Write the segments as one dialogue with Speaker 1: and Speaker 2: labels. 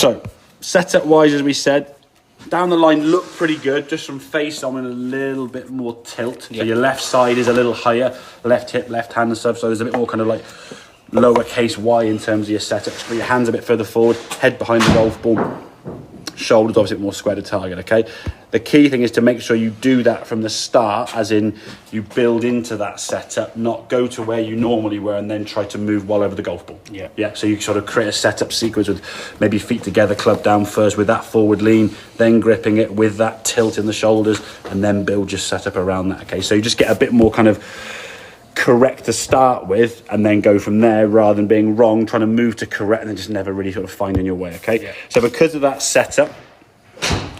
Speaker 1: So, setup wise, as we said, down the line look pretty good, just from face on with a little bit more tilt. So your left side is a little higher, left hip, left hand and stuff, so there's a bit more kind of like lowercase y in terms of your setup. Put your hands a bit further forward, head behind the golf ball, shoulders obviously a bit more square to target, okay? The key thing is to make sure you do that from the start, as in you build into that setup, not go to where you normally were and then try to move well over the golf ball. Yeah. So you sort of create a setup sequence with maybe feet together, club down first with that forward lean, then gripping it with that tilt in the shoulders, and then build your setup around that, okay? So you just get a bit more kind of correct to start with and then go from there, rather than being wrong, trying to move to correct and then just never really sort of finding your way, okay? So because of that setup,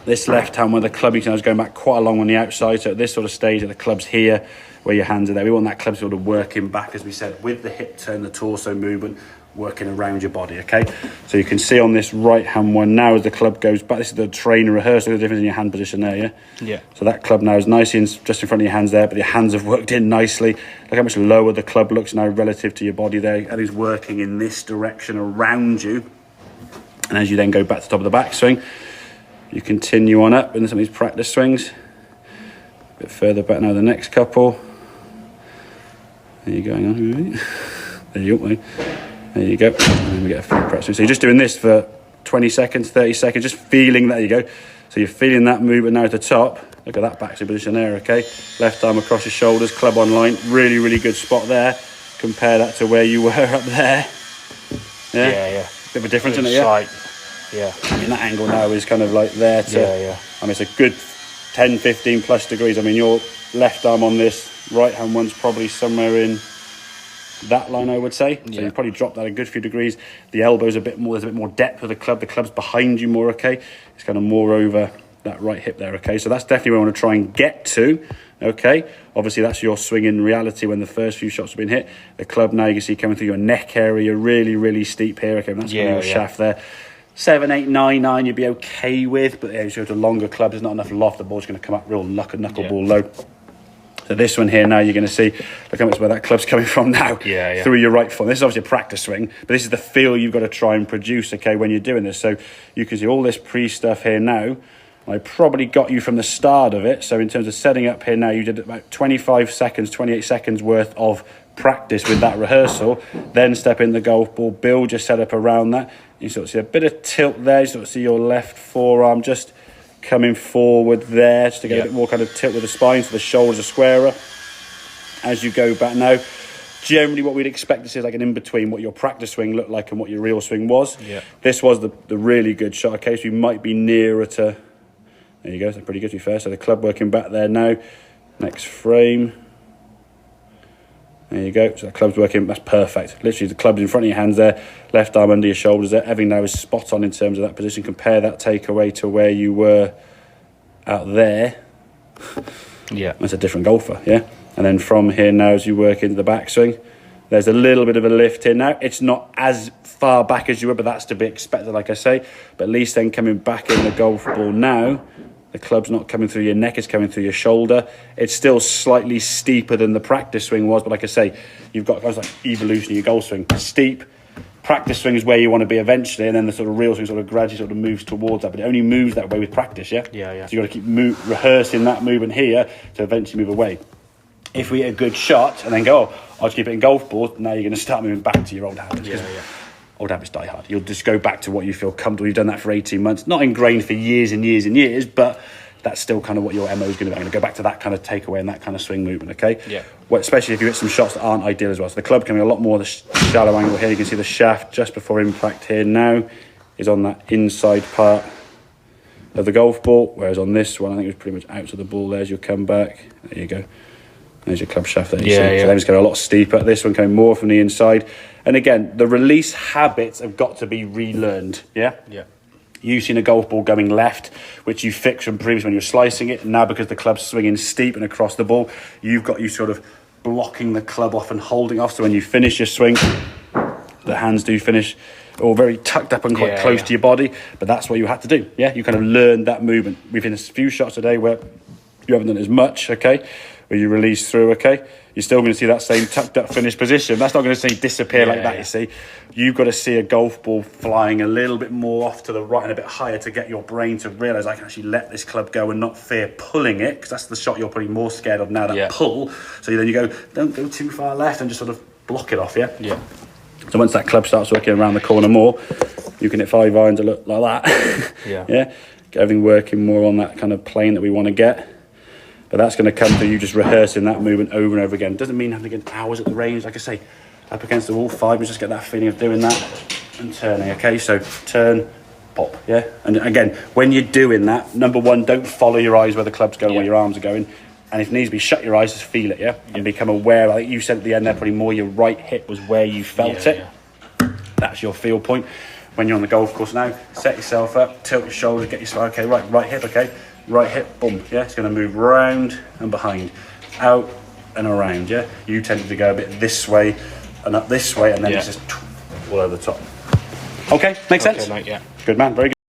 Speaker 1: this left hand where the club, you can, I was going back quite a long on the outside, so at this sort of stage of the club's here where your hands are there, we want that club sort of working back, as we said, with the hip turn, the torso movement, working around your body, okay? So you can see on this right hand one now, as the club goes back, this is the trainer rehearsal, the difference in your hand position there, yeah? So that club now is nicely just in front of your hands there, but your hands have worked in nicely. Look how much lower the club looks now relative to your body there, and it's working in this direction around you. And as you then go back to the top of the backswing, you continue on up in some of these practice swings. A bit further back now, the next couple. There you go, hang on. There you go. There you go. And then we get a full press swing. So you're just doing this for 20 seconds, 30 seconds, just feeling, there you go. So you're feeling that movement now at the top. Look at that backswing position there, okay? Left arm across your shoulders, club on line. Really, really good spot there. Compare that to where you were up there.
Speaker 2: Yeah.
Speaker 1: Bit of a difference, isn't it? Yeah. I mean, that angle now is kind of like there to... I mean, it's a good 10, 15 plus degrees. I mean, your left arm on this, right hand one's probably somewhere in that line, I would say. So you probably drop that a good few degrees. The elbow's a bit more, there's a bit more depth of the club. The club's behind you more, okay? It's kind of more over that right hip there, okay? So that's definitely where I want to try and get to, okay? Obviously, that's your swing in reality when the first few shots have been hit. The club now, you can see coming through your neck area, really, really steep here, okay? And that's going to be your shaft there. 7, 8, 9, 9 you'd be okay with, but as you go to longer clubs, there's not enough loft, the ball's going to come up real knuckleball low. So this one here now, you're going to see, look how much where that club's coming from now, through your right foot. This is obviously a practice swing, but this is the feel you've got to try and produce, okay, when you're doing this. So you can see all this pre-stuff here now. I probably got you from the start of it. So in terms of setting up here now, you did about 25 seconds, 28 seconds worth of practice with that rehearsal. Then step in the golf ball, build your setup around that. You sort of see a bit of tilt there. You sort of see your left forearm just coming forward there, just to get a bit more kind of tilt with the spine, so the shoulders are squarer. As you go back now, generally what we'd expect to see is like an in-between what your practice swing looked like and what your real swing was. This was the really good shot, okay? So you might be nearer to... There you go, that's pretty good to be fair. So the club working back there now. Next frame. There you go. So the club's working, that's perfect. Literally the club's in front of your hands there, left arm under your shoulders there. Everything now is spot on in terms of that position. Compare that takeaway to where you were out there. That's a different golfer, yeah? And then from here now, as you work into the backswing, there's a little bit of a lift here now. It's not as far back as you were, but that's to be expected, like I say. But at least then coming back in the golf ball now, the club's not coming through your neck, it's coming through your shoulder. It's still slightly steeper than the practice swing was, but like I say, you've got guys like evolution in your golf swing. Steep, practice swing is where you want to be eventually, and then the sort of real swing sort of gradually sort of moves towards that, but it only moves that way with practice, So you've got to keep rehearsing that movement here to eventually move away. If we hit a good shot and then go, I'll just keep it in golf balls, now you're going to start moving back to your old habits. Old habits die hard. You'll just go back to what you feel comfortable. You've done that for 18 months. Not ingrained for years and years and years, but that's still kind of what your MO is going to be. I'm going to go back to that kind of takeaway and that kind of swing movement, okay? Well, especially if you hit some shots that aren't ideal as well. So the club coming a lot more the shallow angle here. You can see the shaft just before impact here now is on that inside part of the golf ball, whereas on this one, I think it was pretty much out to the ball there as you come back. There you go. There's your club shaft there. So then it's going a lot steeper. This one coming more from the inside. And again, the release habits have got to be relearned. You've seen a golf ball going left, which you fixed from previous when you were slicing it. And now because the club's swinging steep and across the ball, you've got you sort of blocking the club off and holding off. So when you finish your swing, the hands do finish all very tucked up and quite close to your body. But that's what you had to do. You kind of learned that movement. We've had a few shots today where you haven't done as much, okay? where you release through, okay? You're still going to see that same tucked up finish position. That's not going to see disappear like that, you see. You've got to see a golf ball flying a little bit more off to the right and a bit higher to get your brain to realise I can actually let this club go and not fear pulling it, because that's the shot you're probably more scared of now, that pull. So then you go, don't go too far left and just sort of block it off,
Speaker 2: Yeah.
Speaker 1: So once that club starts working around the corner more, you can hit 5 irons that look like that.
Speaker 2: Yeah.
Speaker 1: Get everything working more on that kind of plane that we want to get. But that's going to come through you just rehearsing that movement over and over again. Doesn't mean having to get hours at the range. Like I say, up against the wall, 5 minutes, just get that feeling of doing that and turning, okay? So turn, pop, And again, when you're doing that, number one, don't follow your eyes where the club's going, where your arms are going. And if it needs to be, shut your eyes, just feel it, and become aware. Like you said at the end there, probably more your right hip was where you felt it. That's your feel point. When you're on the golf course now, set yourself up, tilt your shoulders, get your, okay, right hip, okay, right hip, boom, it's going to move round and behind, out and around, You tend to go a bit this way and up this way, and then it's just all over the top. Okay, makes sense?
Speaker 2: Mate,
Speaker 1: Good man, very good.